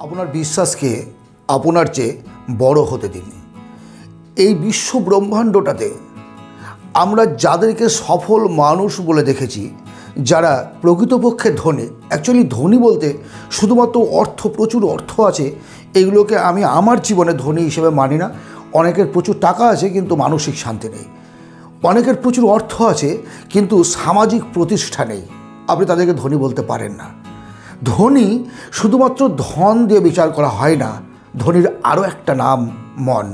আপনার বিশ্বাসকে আপনার চেয়ে বড় হতে দিন। এই বিশ্ব ব্রহ্মাণ্ডটাতে আমরা যাদেরকে সফল মানুষ বলে দেখেছি, যারা প্রকৃতপক্ষে ধনী, অ্যাকচুয়ালি ধনী বলতে শুধুমাত্র অর্থ, প্রচুর অর্থ আছে, এগুলোকে আমি আমার জীবনে ধনী হিসেবে মানি না। অনেকের প্রচুর টাকা আছে কিন্তু মানসিক শান্তি নেই, অনেকের প্রচুর অর্থ আছে কিন্তু সামাজিক প্রতিষ্ঠা নেই, আপনি তাদেরকে ধনী বলতে পারেন না। ধনী শুধুমাত্র ধন দিয়ে বিচার করা হয় না, ধনীর আরও একটা নাম মন।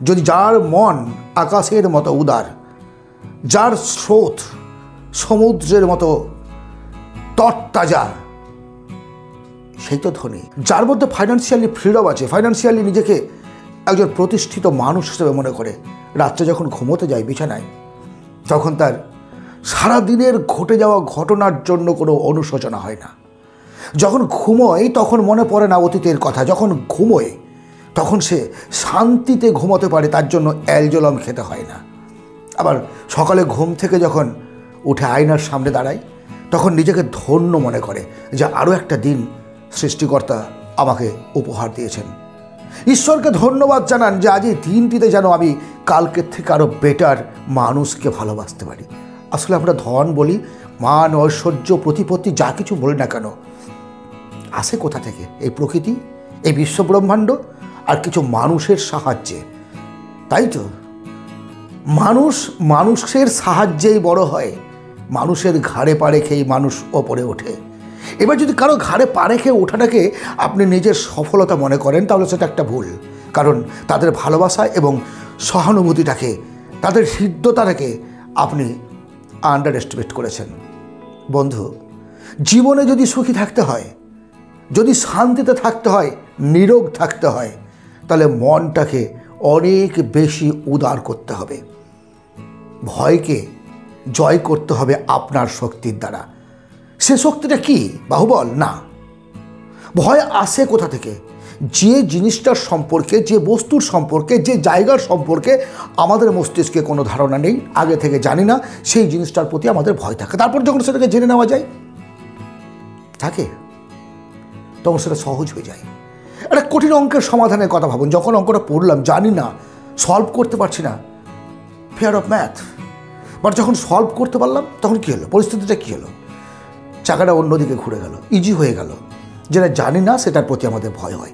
যদি যার মন আকাশের মতো উদার, যার স্রোত সমুদ্রের মতো তরতাজা, সেই তো ধনী। যার মধ্যে ফাইন্যান্সিয়ালি ফ্রিডম আছে, ফাইন্যান্সিয়ালি নিজেকে একজন প্রতিষ্ঠিত মানুষ হিসেবে মনে করে, রাত্রে যখন ঘুমোতে যায় বিছানায়, তখন তার সারাদিনের ঘটে যাওয়া ঘটনার জন্য কোনো অনুশোচনা হয় না। যখন ঘুমোয় তখন মনে পড়ে না অতীতের কথা, যখন ঘুমোয় তখন সে শান্তিতে ঘুমোতে পারে, তার জন্য অ্যালজোলাম খেতে হয় না। আবার সকালে ঘুম থেকে যখন উঠে আয়নার সামনে দাঁড়ায় তখন নিজেকে ধন্য মনে করে যে আরও একটা দিন সৃষ্টিকর্তা আমাকে উপহার দিয়েছেন। ঈশ্বরকে ধন্যবাদ জানান যে আজ এই দিনটিতে যেন আমি কালকের থেকে আরও বেটার মানুষকে ভালোবাসতে পারি। আসলে আমরা ধন বলি, মান, ঐশ্বর্য, প্রতিপত্তি, যা কিছু বলি না কেন, আসে কোথা থেকে? এই প্রকৃতি, এই বিশ্বব্রহ্মাণ্ড আর কিছু মানুষের সাহায্যে। তাই তো মানুষ মানুষের সাহায্যেই বড় হয়, মানুষের ঘাড়ে পা রেখেই মানুষ ওপরে ওঠে। এবার যদি কারো ঘাড়ে পা রেখে ওঠাটাকে আপনি নিজের সফলতা মনে করেন তাহলে সেটা একটা ভুল, কারণ তাদের ভালোবাসা এবং সহানুভূতিটাকে, তাদের হৃদ্যতাটাকে আপনি আন্ডার এস্টিমেট করেছেন। বন্ধু, জীবনে যদি সুখী থাকতে হয়, যদি শান্তিতে থাকতে হয়, নীরোগ থাকতে হয়, তাহলে মনটাকে অনেক বেশি উদার করতে হবে। ভয়কে জয় করতে হবে আপনার শক্তির দ্বারা। সে শক্তিটা কি? বাহুবল না। ভয় আসে কোথা থেকে? যে জিনিসটার সম্পর্কে, যে বস্তুর সম্পর্কে, যে জায়গার সম্পর্কে আমাদের মস্তিষ্কে কোনো ধারণা নেই, আগে থেকে জানি না, সেই জিনিসটার প্রতি আমাদের ভয় থাকে। তারপর যখন সেটাকে জেনে নেওয়া যায় থাকে, তখন সেটা সহজ হয়ে যায়। একটা কঠিন অঙ্কের সমাধানের কথা ভাবুন। যখন অঙ্কটা পড়লাম, জানি না, সলভ করতে পারছি না, ফিয়ার অফ ম্যাথ, বাট যখন সলভ করতে পারলাম তখন কী হলো? পরিস্থিতিটা কী হলো? চাকাটা অন্যদিকে ঘুরে গেল, ইজি হয়ে গেল। যেটা জানি না সেটার প্রতি আমাদের ভয় হয়।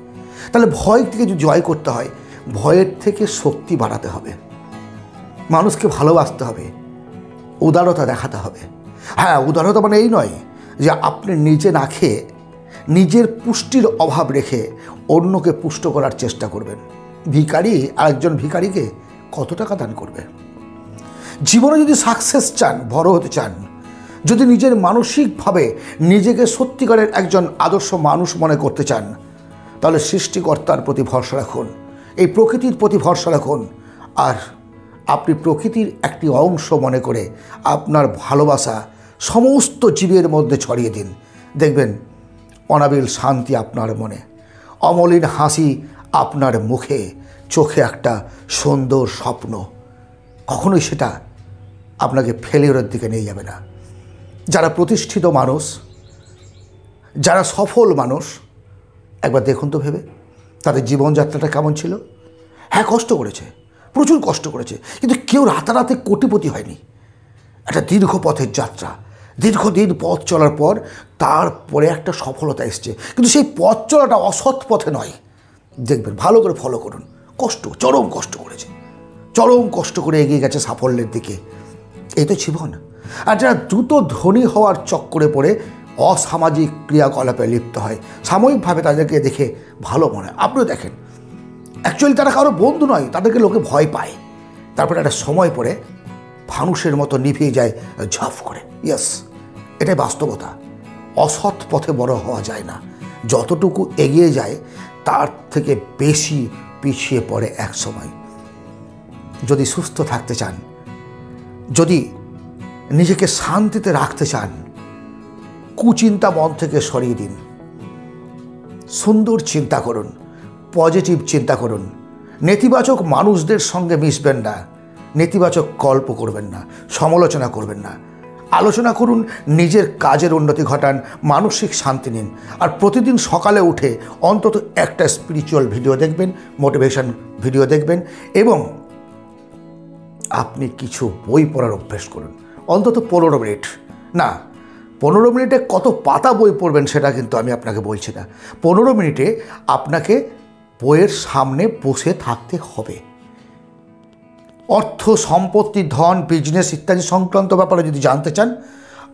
তাহলে ভয় থেকে যদি জয় করতে হয়, ভয়ের থেকে শক্তি বাড়াতে হবে, মানুষকে ভালোবাসতে হবে, উদারতা দেখাতে হবে। হ্যাঁ, উদারতা মানে এই নয় যে আপনি নিজে না খেয়ে, নিজের পুষ্টির অভাব রেখে অন্যকে পুষ্ট করার চেষ্টা করবেন। ভিখারি আরেকজন ভিখারিকে কত টাকা দান করবে? জীবনে যদি সাকসেস চান, বড় হতে চান, যদি নিজের মানসিকভাবে নিজেকে সত্যিকারের একজন আদর্শ মানুষ মনে করতে চান, তাহলে সৃষ্টিকর্তার প্রতি ভরসা রাখুন, এই প্রকৃতির প্রতি ভরসা রাখুন, আর আপনি প্রকৃতির একটি অংশ মনে করে আপনার ভালোবাসা সমস্ত জীবের মধ্যে ছড়িয়ে দিন। দেখবেন অনাবিল শান্তি আপনার মনে, অমলিন হাসি আপনার মুখে, চোখে একটা সুন্দর স্বপ্ন। কখনোই সেটা আপনাকে ফেলিওরের দিকে নিয়ে যাবে না। যারা প্রতিষ্ঠিত মানুষ, যারা সফল মানুষ, একবার দেখুন তো ভেবে তাদের জীবনযাত্রাটা কেমন ছিল। হ্যাঁ, কষ্ট করেছে, প্রচুর কষ্ট করেছে, কিন্তু কেউ রাতারাতি কোটিপতি হয়নি। একটা দীর্ঘ পথের যাত্রা, দীর্ঘদিন পথ চলার পর তারপরে একটা সফলতা এসছে, কিন্তু সেই পথ চলাটা অসৎ পথে নয়। দেখবেন, ভালো করে ফলো করুন, কষ্ট, চরম কষ্ট করেছে, চরম কষ্ট করে এগিয়ে গেছে সাফল্যের দিকে। এই তো জীবন। আর যারা দ্রুত ধনী হওয়ার চক্করে পড়ে অসামাজিক ক্রিয়াকলাপে লিপ্ত হয়, সাময়িকভাবে তাদেরকে দেখে ভালো মনে হয়, আপনিও দেখেন, অ্যাকচুয়ালি তারা কারো বন্ধু নয়, তাদেরকে লোকে ভয় পায়, তারপরে একটা সময় পরে ফানুষের মতো নিভিয়ে যায় ঝাঁপ করে। ইয়েস, এটাই বাস্তবতা। অসৎ পথে বড় হওয়া যায় না, যতটুকু এগিয়ে যায় তার থেকে বেশি পিছিয়ে পড়ে এক সময়। যদি সুস্থ থাকতে চান, যদি নিজেকে শান্তিতে রাখতে চান, কুচিন্তা মন থেকে সরিয়ে দিন, সুন্দর চিন্তা করুন, পজিটিভ চিন্তা করুন, নেতিবাচক মানুষদের সঙ্গে মিশবেন না, নেতিবাচক গল্প করবেন না, সমালোচনা করবেন না। আলোচনা করুন, নিজের কাজের উন্নতি ঘটান, মানসিক শান্তি নিন। আর প্রতিদিন সকালে উঠে অন্তত একটা স্পিরিচুয়াল ভিডিও দেখবেন, মোটিভেশন ভিডিও দেখবেন, এবং আপনি কিছু বই পড়ার অভ্যেস করুন, অন্তত 15 মিনিট। না, 15 মিনিটে কত পাতা বই পড়বেন সেটা কিন্তু আমি আপনাকে বলছি না। 15 মিনিটে আপনাকে বইয়ের সামনে বসে থাকতে হবে। অর্থ, সম্পত্তি, ধন, বিজনেস ইত্যাদি সংক্রান্ত ব্যাপারে যদি জানতে চান,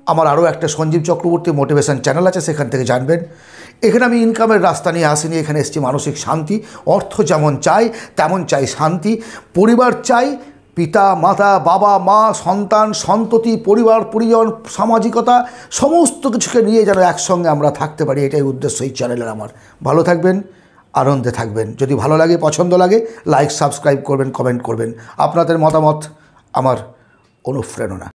আমার আরও একটা সঞ্জীব চক্রবর্তী মোটিভেশন চ্যানেল আছে, সেখান থেকে জানবেন। এখানে আমি ইনকামের রাস্তা নিয়ে আসিনি, এখানে এসেছি মানসিক শান্তি। অর্থ যেমন চাই তেমন চাই শান্তি, পরিবার চাই, পিতা মাতা, বাবা মা, সন্তান, সন্ততি, পরিবার পরিজন, সামাজিকতা সমস্ত কিছুকে নিয়ে যেন একসঙ্গে আমরা থাকতে পারি, এটাই উদ্দেশ্য এই চ্যানেলের আমার। ভালো থাকবেন, আনন্দে থাকবেন। যদি ভালো লাগে, পছন্দ লাগে, লাইক সাবস্ক্রাইব করবেন, কমেন্ট করবেন। আপনাদের মতামত আমার অনুপ্রেরণা।